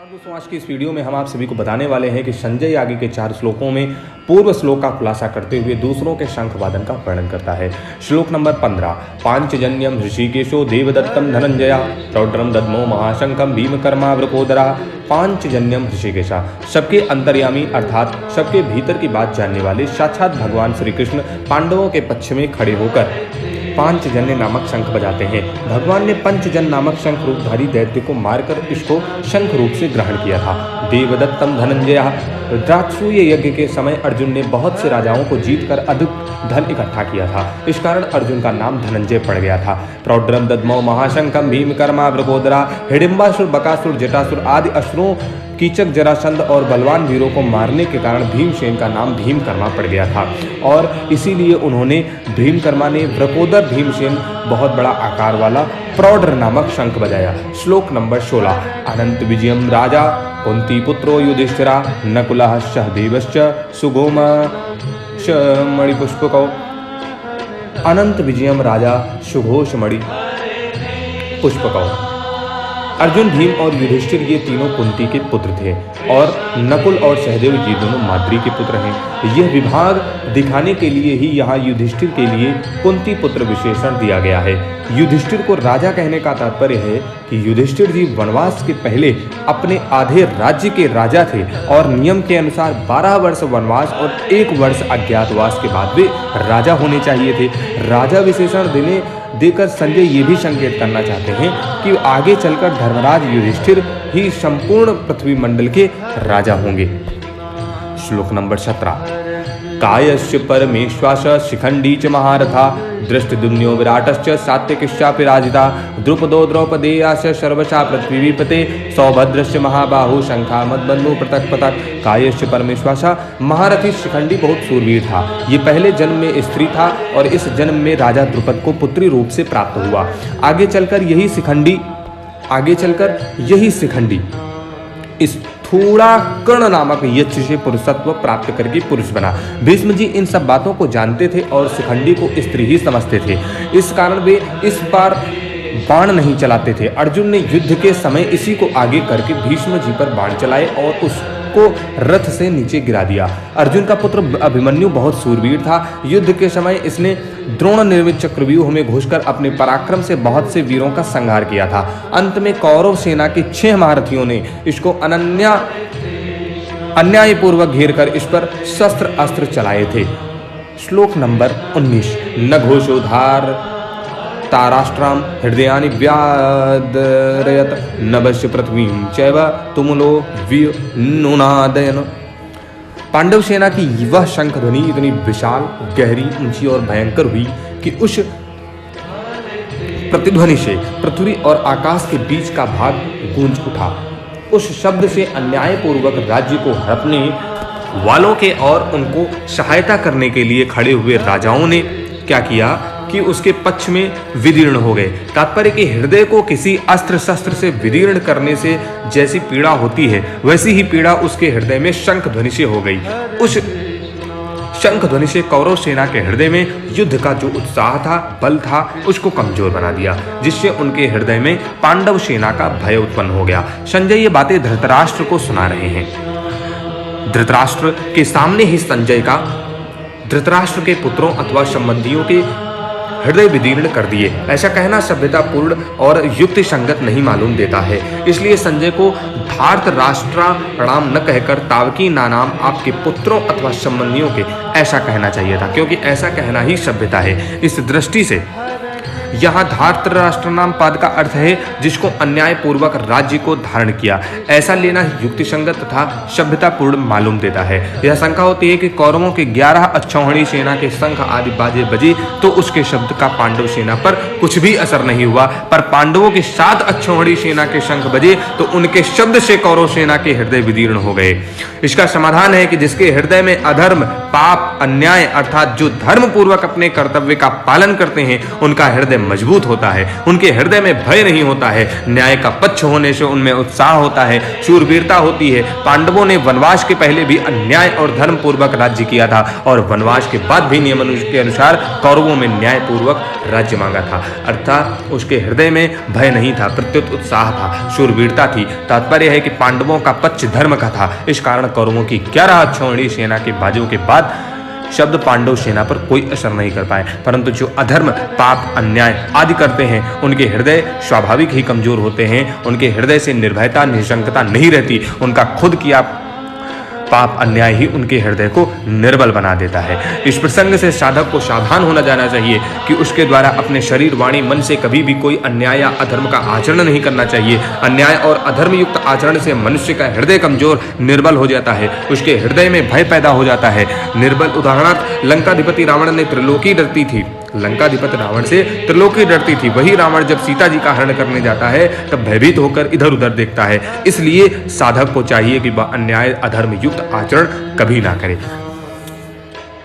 दोस्तों, आज की इस वीडियो में हम आप सभी को बताने वाले हैं कि संजय आगे के 4 श्लोकों में पूर्व श्लोक का खुलासा करते हुए दूसरों के शंख वादन का वर्णन करता है। श्लोक नंबर 15। पांचजन्यम ऋषिकेशो देवदत्तम धनंजया रौद्रम दद्मो महाशंखम भीमकर्मा वृकोदरा। पांचजन्यम ऋषिकेशा, सबके अंतर्यामी अर्थात सबके भीतर की बात जानने वाले साक्षात भगवान श्री कृष्ण पांडवों के पक्ष में खड़े होकर पांचजन्य नामक शंख बजाते हैं। भगवान ने पंचजन नामक शंख रूपधारी दैत्य को मारकर इसको शंख रूप से ग्रहण किया था। देवदत्तम धनंजय, रुद्राक्षूय यज्ञ के समय अर्जुन ने बहुत से राजाओं को जीतकर अधिक धन इकट्ठा किया था। इस कारण अर्जुन का नाम धनंजय पड़ गया था। प्रौद्रम दद्मो महाशंखम भीमकर्मा वृकोदरा, हिडिंबासुर बकासुर जटासुर आदि असुरों कीचक जरासंध और बलवान वीरों को मारने के कारण भीमसेन का नाम भीमकर्मा पड़ गया था और इसीलिए उन्होंने भीमकर्मा ने वृकोदर भीमसेन बहुत बड़ा आकार वाला प्रौढ़ नामक शंख बजाया। श्लोक नंबर 16। अनंत विजयम राजा कुंती पुत्रो युधिष्ठिरा नकुलः सहदेवश्च सुगोमा मणिपुष्पकौ। अनंत विजयम राजा सुघोष मणि पुष्पकौ। अर्जुन, भीम और युधिष्ठिर ये तीनों कुंती के पुत्र थे और नकुल और सहदेव जी दोनों माद्री के पुत्र हैं। यह विभाग दिखाने के लिए ही यहाँ युधिष्ठिर के लिए कुंती पुत्र विशेषण दिया गया है। युधिष्ठिर को राजा कहने का तात्पर्य है कि युधिष्ठिर जी वनवास के पहले अपने आधे राज्य के राजा थे और नियम के अनुसार 12 वर्ष वनवास और 1 वर्ष अज्ञातवास के बाद वे राजा होने चाहिए थे। राजा विशेषण देकर संजय ये भी संकेत करना चाहते हैं कि आगे चलकर धर्मराज युधिष्ठिर ही संपूर्ण पृथ्वी मंडल के राजा होंगे। श्लोक नंबर 17। कायस्य परमेश्वास शिखंडी च महारथा दृष्टद्युम्नो विराटश्च सात्यकिश्चापि राजिता द्रुपदो द्रौपदेयास्य सर्वशा पृथ्वीपते सौभद्रस्य महाबाहु शंखा मदबंधु पृथक पृथक। कायस्य परमेश्वासा, महारथी शिखंडी बहुत सूरवीर था। ये पहले जन्म में स्त्री था और इस जन्म में राजा द्रुपद को पुत्री रूप से प्राप्त हुआ। आगे चलकर यही शिखंडी इस थोड़ा कर्ण नामक यक्ष से पुरुषत्व प्राप्त करके पुरुष बना। भीष्म जी इन सब बातों को जानते थे और शिखंडी को स्त्री ही समझते थे। इस कारण वे इस बार बाण नहीं चलाते थे। अर्जुन ने युद्ध के समय इसी को आगे करके भीष्म जी पर बाण चलाए और उसको रथ से नीचे गिरा दिया। अर्जुन का पुत्र अभिमन्यु बहुत सूरवीर था। युद्ध के समय इसने द्रोण निर्मित चक्रव्यूह में घुसकर अपने पराक्रम से बहुत से वीरों का संहार किया था। अंत में कौरव सेना के 6 महारथियों ने इसको अन्यायपूर्वक घेरकर इस पर शस्त्र अस्त्र चलाए थे। श्लोक नंबर 19। न घोषोधार ताराष्ट्राम हृदयानि व्यादरयत नभस्य पृथ्वीं चैव तुमुलो विनुनादयन। पांडव सेना की वह शंख ध्वनि इतनी विशाल, गहरी, ऊंची और भयंकर हुई कि उस प्रतिध्वनि से पृथ्वी और आकाश के बीच का भाग गूंज उठा। उस शब्द से अन्यायपूर्वक राज्य को हड़पने वालों के और उनको सहायता करने के लिए खड़े हुए राजाओं ने क्या किया कि उसके पक्ष में विदीर्ण हो गए। तात्पर्य कि हृदय को किसी अस्त्र शस्त्र से विदीर्ण करने से जैसी पीड़ा होती है वैसी ही पीड़ा उसके हृदय में शंख ध्वनि से हो गई। उस शंख ध्वनि से कौरव सेना के हृदय में युद्ध का जो उत्साह था, बल था, उसको कमजोर बना दिया, जिससे उनके हृदय में पांडव सेना का भय उत्पन्न हो गया। संजय ये बातें धृतराष्ट्र को सुना रहे हैं। धृतराष्ट्र के सामने ही संजय का धृतराष्ट्र के पुत्रों अथवा संबंधियों के हृदय विदीर्ण कर दिए, ऐसा कहना सभ्यतापूर्ण और युक्ति संगत नहीं मालूम देता है। इसलिए संजय को धार्त राष्ट्रा प्रणाम न कहकर तावकी नाम आपके पुत्रों अथवा संबंधियों के ऐसा कहना चाहिए था, क्योंकि ऐसा कहना ही सभ्यता है। इस दृष्टि से यहाँ धार्त राष्ट्र नाम पद का अर्थ है जिसको अन्यायपूर्वक राज्य को धारण किया। ऐसा लेना युक्ति संगत तथा सभ्यतापूर्ण मालूम देता है। यह शंका होती है कि कौरवों के 11 अक्षौहिणी सेना के शंख आदि बाजे बजे तो उसके शब्द का पांडव सेना पर कुछ भी असर नहीं हुआ, पर पांडवों के 7 अक्षौहिणी सेना के शंख बजे तो उनके शब्द से कौरव सेना के हृदय विदीर्ण हो गए। इसका समाधान है कि जिसके हृदय में अधर्म, पाप, अन्याय अर्थात जो धर्म पूर्वक अपने कर्तव्य का पालन करते हैं उनका हृदय हृदय मजबूत होता है, उनके हृदय में भय नहीं होता है, न्याय का पक्ष होने से उनमें उत्साह होता है, शूरवीरता होती है। पांडवों ने वनवास के पहले भी अन्याय और धर्म पूर्वक राज्य किया था और वनवास के बाद भी नियम के अनुसार कौरवों में न्याय पूर्वक राज्य मांगा था। अर्थात उसके हृदय में भय नहीं था, प्रत्युत उत्साह था, शूरवीरता थी। तात्पर्य है कि पांडवों का पक्ष धर्म का था। इस कारण कौरवों की 11 अक्षौहिणी सेना के बाजों के बाद शब्द पांडव सेना पर कोई असर नहीं कर पाए, परंतु जो अधर्म, पाप, अन्याय आदि करते हैं उनके हृदय स्वाभाविक ही कमजोर होते हैं। उनके हृदय से निर्भयता, निशंकता नहीं रहती। उनका खुद किया पाप, अन्याय ही उनके हृदय को निर्बल बना देता है। इस प्रसंग से साधक को सावधान होना जाना चाहिए कि उसके द्वारा अपने शरीर, वाणी, मन से कभी भी कोई अन्याय या अधर्म का आचरण नहीं करना चाहिए। अन्याय और अधर्म युक्त आचरण से मनुष्य का हृदय कमजोर, निर्बल हो जाता है, उसके हृदय में भय पैदा हो जाता है। निर्बल उदाहरणार्थ लंकाधिपति रावण ने त्रिलोकी डरती थी, लंकाधिपति रावण से त्रिलोकी डरती थी। वही रावण जब सीता जी का हरण करने जाता है तब भयभीत होकर इधर उधर देखता है। इसलिए साधक को चाहिए कि वह अन्याय, अधर्म युक्त आचरण कभी ना करे।